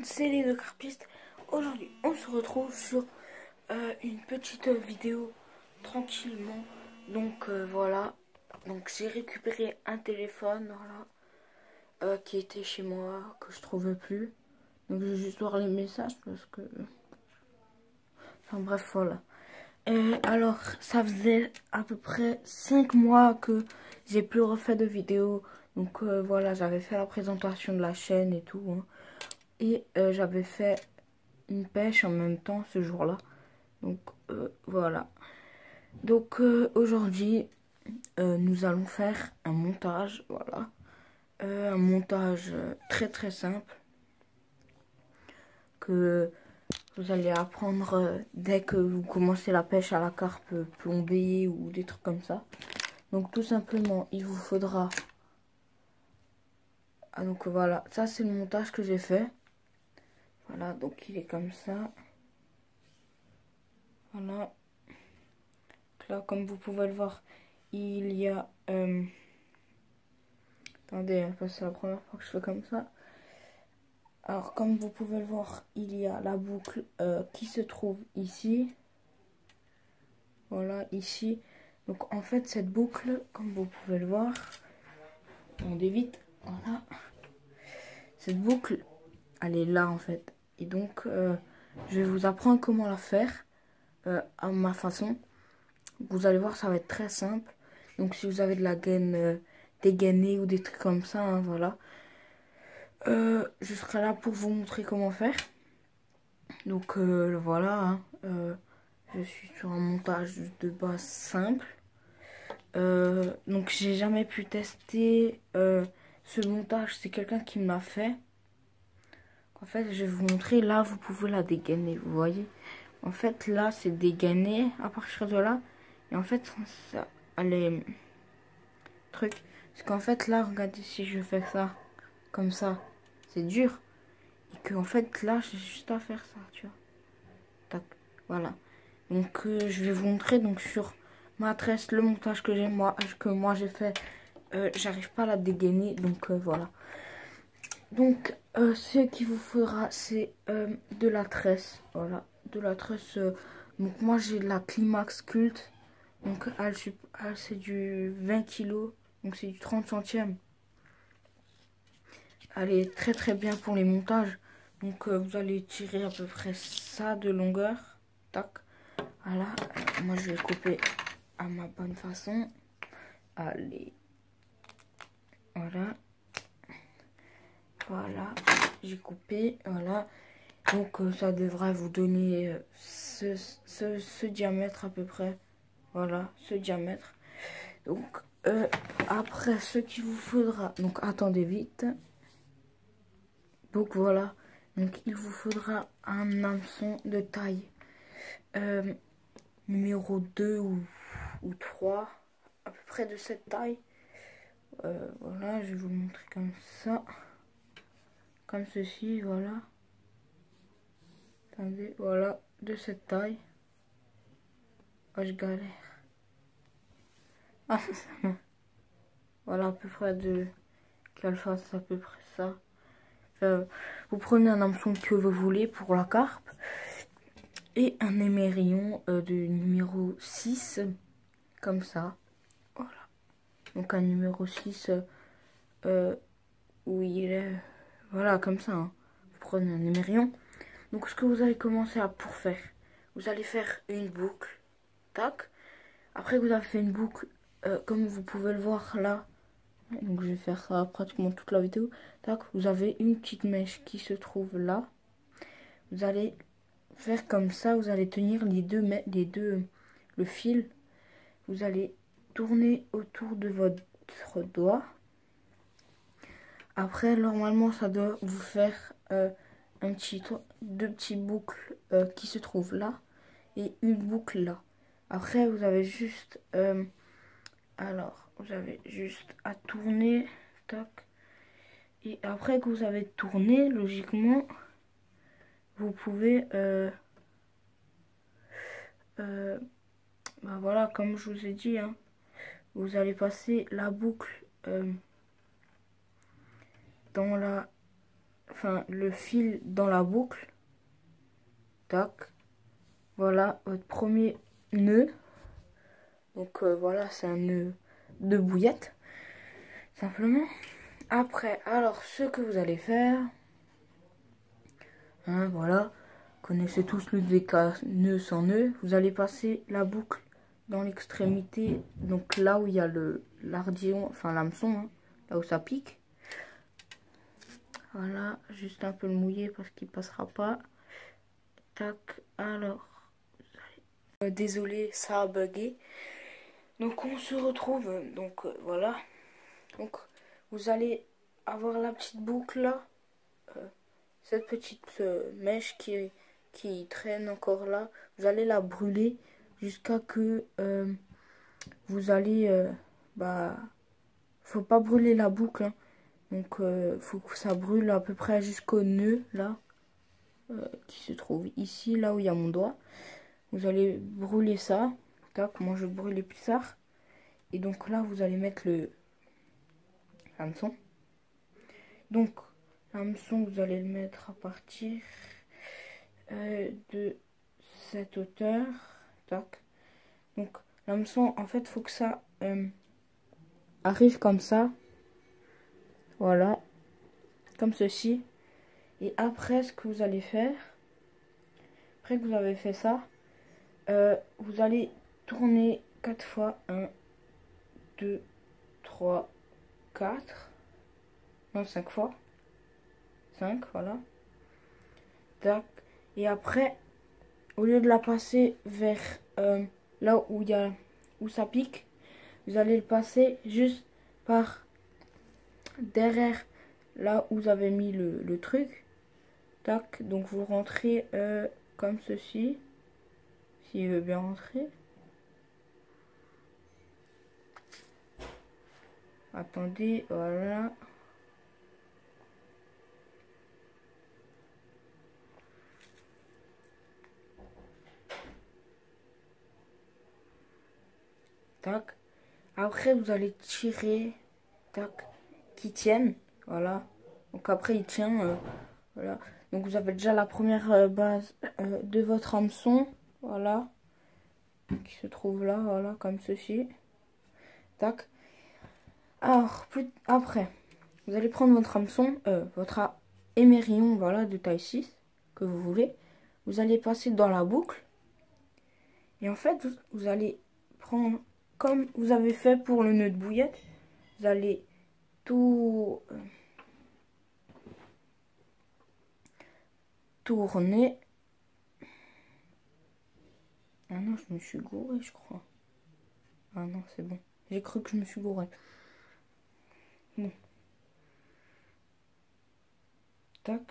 monde, c'est les deux carpistes. Aujourd'hui, on se retrouve sur une petite vidéo tranquillement. Donc voilà, donc j'ai récupéré un téléphone voilà, qui était chez moi, que je trouvais plus. Donc je vais juste voir les messages parce que... Enfin bref, voilà. Et alors, ça faisait à peu près 5 mois que j'ai plus refait de vidéo. Donc voilà, j'avais fait la présentation de la chaîne et tout. Hein. Et j'avais fait une pêche en même temps ce jour-là. Donc voilà. Donc aujourd'hui, nous allons faire un montage. Voilà. Un montage très très simple. Que vous allez apprendre dès que vous commencez la pêche à la carpe plombée ou des trucs comme ça. Donc tout simplement, il vous faudra... Ah donc voilà, ça c'est le montage que j'ai fait. Voilà, donc il est comme ça. Voilà. Donc là, comme vous pouvez le voir, il y a... Attendez, parce que c'est la première fois que je fais comme ça. Alors, comme vous pouvez le voir, il y a la boucle qui se trouve ici. Voilà, ici. Donc, en fait, cette boucle, comme vous pouvez le voir, on vite. Voilà. Cette boucle, elle est là, en fait. Et donc, je vais vous apprendre comment la faire à ma façon. Vous allez voir, ça va être très simple. Donc, si vous avez de la gaine dégainée ou des trucs comme ça, hein, voilà. Je serai là pour vous montrer comment faire. Donc voilà, hein, je suis sur un montage de base simple. Donc j'ai jamais pu tester ce montage, c'est quelqu'un qui me l'a fait. En fait, je vais vous montrer, là vous pouvez la dégainer, vous voyez. En fait là c'est dégainé à partir de là. Et en fait ça, allez, truc, parce qu'en fait là, regardez, si je fais ça, comme ça, c'est dur. Et que en fait là j'ai juste à faire ça, tu vois. Tac, voilà. Donc je vais vous montrer donc sur ma tresse le montage que moi j'ai fait. J'arrive pas à la dégainer, donc voilà. Donc ce qu'il vous faudra c'est de la tresse, voilà, de la tresse. Donc moi j'ai la Climax Cult, donc elle c'est du 20 kg, donc c'est du 30 centièmes. Elle est très très bien pour les montages. Donc vous allez tirer à peu près ça de longueur. Tac. Voilà. Moi je vais couper à ma bonne façon. Allez. Voilà. Voilà. J'ai coupé. Voilà. Donc ça devrait vous donner ce diamètre à peu près. Voilà. Ce diamètre. Donc après ce qu'il vous faudra. Donc attendez vite. Donc voilà, donc il vous faudra un hameçon de taille numéro 2 ou 3, à peu près de cette taille. Voilà, je vais vous le montrer comme ça, comme ceci, voilà. Attendez, voilà, de cette taille. Oh, je galère. Ah, c'est ça. Voilà, à peu près de qu'elle fasse à peu près ça. Vous prenez un hameçon que vous voulez pour la carpe. Et un émerillon de numéro 6, comme ça. Voilà. Donc un numéro 6 où il est... Voilà, comme ça. Hein. Vous prenez un émerillon. Donc ce que vous allez commencer à pour faire, vous allez faire une boucle. Tac. Après que vous avez fait une boucle, comme vous pouvez le voir là. Donc je vais faire ça pratiquement toute la vidéo. Tac, vous avez une petite mèche qui se trouve là. Vous allez faire comme ça, vous allez tenir le fil, vous allez tourner autour de votre doigt. Après normalement ça doit vous faire deux petits boucles qui se trouvent là et une boucle là. Après vous avez juste vous avez juste à tourner, tac, et après que vous avez tourné, logiquement vous pouvez bah voilà, comme je vous ai dit, hein, vous allez passer la boucle dans la le fil dans la boucle. Tac. Voilà votre premier nœud. Donc voilà, c'est un nœud de bouillette. Simplement. Après, alors ce que vous allez faire. Hein, voilà. Vous connaissez tous le DK nœud sans nœud. Vous allez passer la boucle dans l'extrémité. Donc là où il y a l'ardillon, enfin l'hameçon, hein, là où ça pique. Voilà, juste un peu le mouiller parce qu'il passera pas. Tac, alors. Désolé, ça a bugué. Donc on se retrouve, donc voilà. Donc vous allez avoir la petite boucle là. Cette petite mèche qui traîne encore là. Vous allez la brûler jusqu'à que vous allez... faut pas brûler la boucle. Hein. Donc faut que ça brûle à peu près jusqu'au nœud là. Qui se trouve ici, là où il y a mon doigt. Vous allez brûler ça. Tac, moi je brûle les pissards. Et donc là, vous allez mettre l'hameçon. Donc, l'hameçon, vous allez le mettre à partir de cette hauteur. Tac. Donc, l'hameçon, en fait, il faut que ça arrive comme ça. Voilà. Comme ceci. Et après, ce que vous allez faire, après que vous avez fait ça, vous allez tourner 4 fois. 1, 2, 3, 4. Non, 5 fois. 5, voilà. Tac. Et après, au lieu de la passer vers là où ça pique, vous allez le passer juste par derrière là où vous avez mis le truc. Tac. Donc vous rentrez comme ceci. S'il veut bien rentrer. Attendez, voilà. Tac. Après, vous allez tirer. Tac. Qui tiennent. Voilà. Donc après, il tient. Voilà. Donc vous avez déjà la première base de votre hameçon. Voilà. Qui se trouve là. Voilà. Comme ceci. Tac. Alors, après, vous allez prendre votre hameçon. Votre émerillon. Voilà. De taille 6. Que vous voulez. Vous allez passer dans la boucle. Et en fait, vous allez prendre comme vous avez fait pour le nœud de bouillette. Vous allez tout tourner. Ah non, je me suis gouré, je crois. Ah non, c'est bon. J'ai cru que je me suis gouré. Bon. Tac.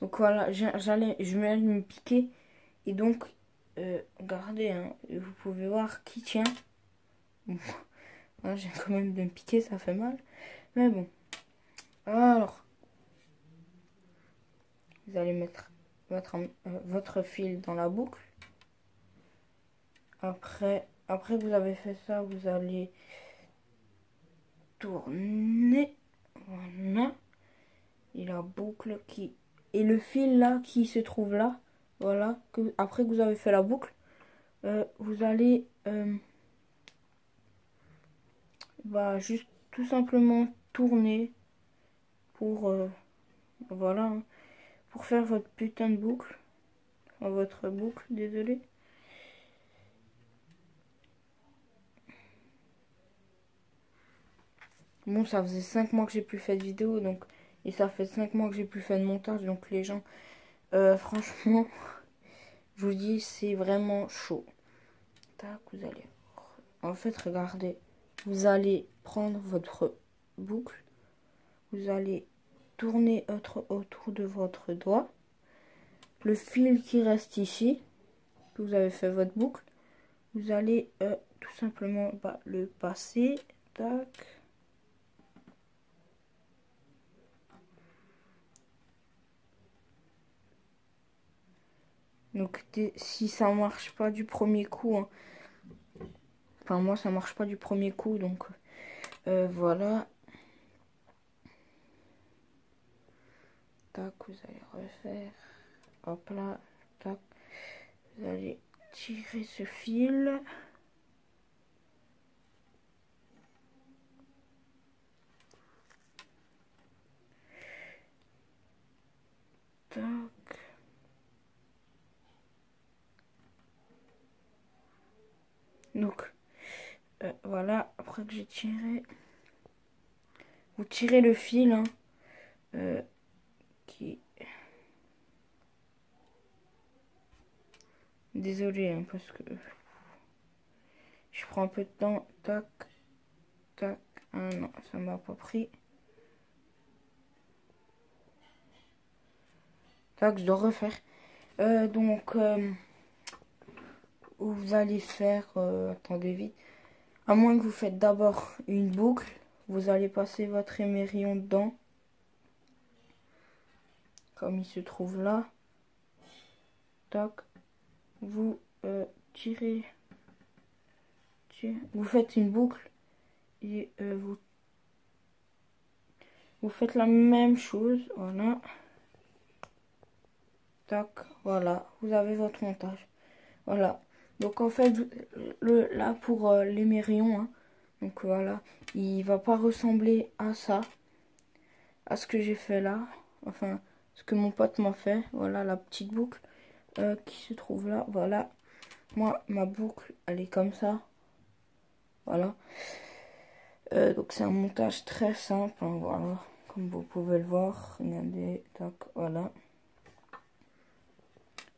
Donc voilà, je vais me piquer. Et donc, regardez, hein, vous pouvez voir qui tient. Bon. Voilà, j'ai quand même de me piquer, ça fait mal. Mais bon. Alors, vous allez mettre votre fil dans la boucle. Après que vous avez fait ça, vous allez tourner. Voilà. Et la boucle et le fil là qui se trouve là. Voilà. Après que vous avez fait la boucle, vous allez juste tout simplement tourner pour voilà, hein, pour faire votre putain de boucle. Enfin, votre boucle, désolé. Bon, ça faisait 5 mois que j'ai plus fait de vidéo, donc, et ça fait 5 mois que j'ai plus fait de montage, donc les gens, franchement, je vous dis, c'est vraiment chaud. Tac, vous allez, en fait, regardez, vous allez prendre votre boucle, vous allez tourner autour de votre doigt, le fil qui reste ici, que vous avez fait votre boucle, vous allez tout simplement le passer, tac. Donc si ça marche pas du premier coup, hein, enfin moi ça marche pas du premier coup, donc voilà. tac, vous allez refaire, hop là, tac, vous allez tirer ce fil. Tac. Donc, voilà, après que j'ai tiré, vous tirez le fil, hein, qui... Désolé, hein, parce que je prends un peu de temps, tac, tac, ah non, ça m'a pas pris. Tac, je dois refaire. Donc, vous allez faire, attendez vite, à moins que vous faites d'abord une boucle, vous allez passer votre émerillon dedans, comme il se trouve là. Tac, vous tirez, vous faites une boucle et vous faites la même chose, voilà. Tac, voilà, vous avez votre montage. Voilà. Donc en fait, là pour l'émerillon, hein, donc voilà, il va pas ressembler à ça, à ce que j'ai fait là, enfin, ce que mon pote m'a fait. Voilà la petite boucle qui se trouve là, voilà. Moi, ma boucle, elle est comme ça. Voilà. Donc c'est un montage très simple, hein, voilà, comme vous pouvez le voir. Regardez, tac, voilà.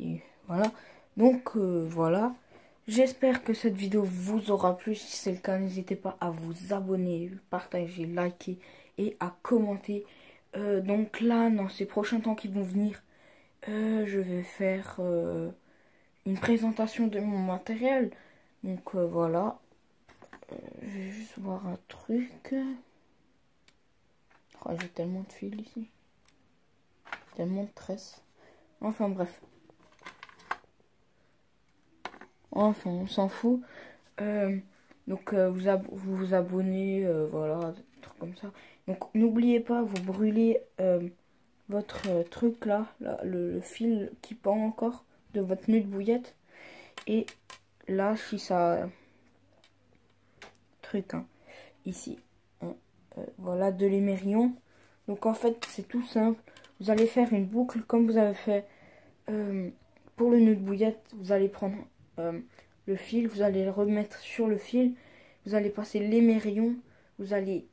Et voilà. Donc voilà. J'espère que cette vidéo vous aura plu. Si c'est le cas, n'hésitez pas à vous abonner, partager, liker et à commenter. Donc là, dans ces prochains temps qui vont venir, je vais faire une présentation de mon matériel. Donc voilà. Je vais juste voir un truc. Oh, j'ai tellement de fils ici. Tellement de tresses. Enfin bref. Enfin, on s'en fout. Donc vous vous abonnez, voilà, des trucs comme ça. Donc n'oubliez pas, vous brûlez votre truc là, le fil qui pend encore de votre nœud de bouillette. Et là, si ça... truc, hein, ici, hein, voilà, de l'émerillon. Donc en fait, c'est tout simple. Vous allez faire une boucle comme vous avez fait pour le nœud de bouillette. Vous allez prendre le fil, vous allez le remettre sur le fil. Vous allez passer l'émerillon. Vous allez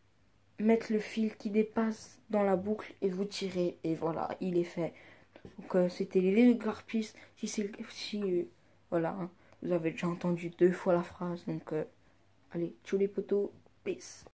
mettre le fil qui dépasse dans la boucle et vous tirez. Et voilà, il est fait. Donc c'était les garpistes. Voilà, hein, vous avez déjà entendu 2 fois la phrase. Donc allez, tchou les potos, peace.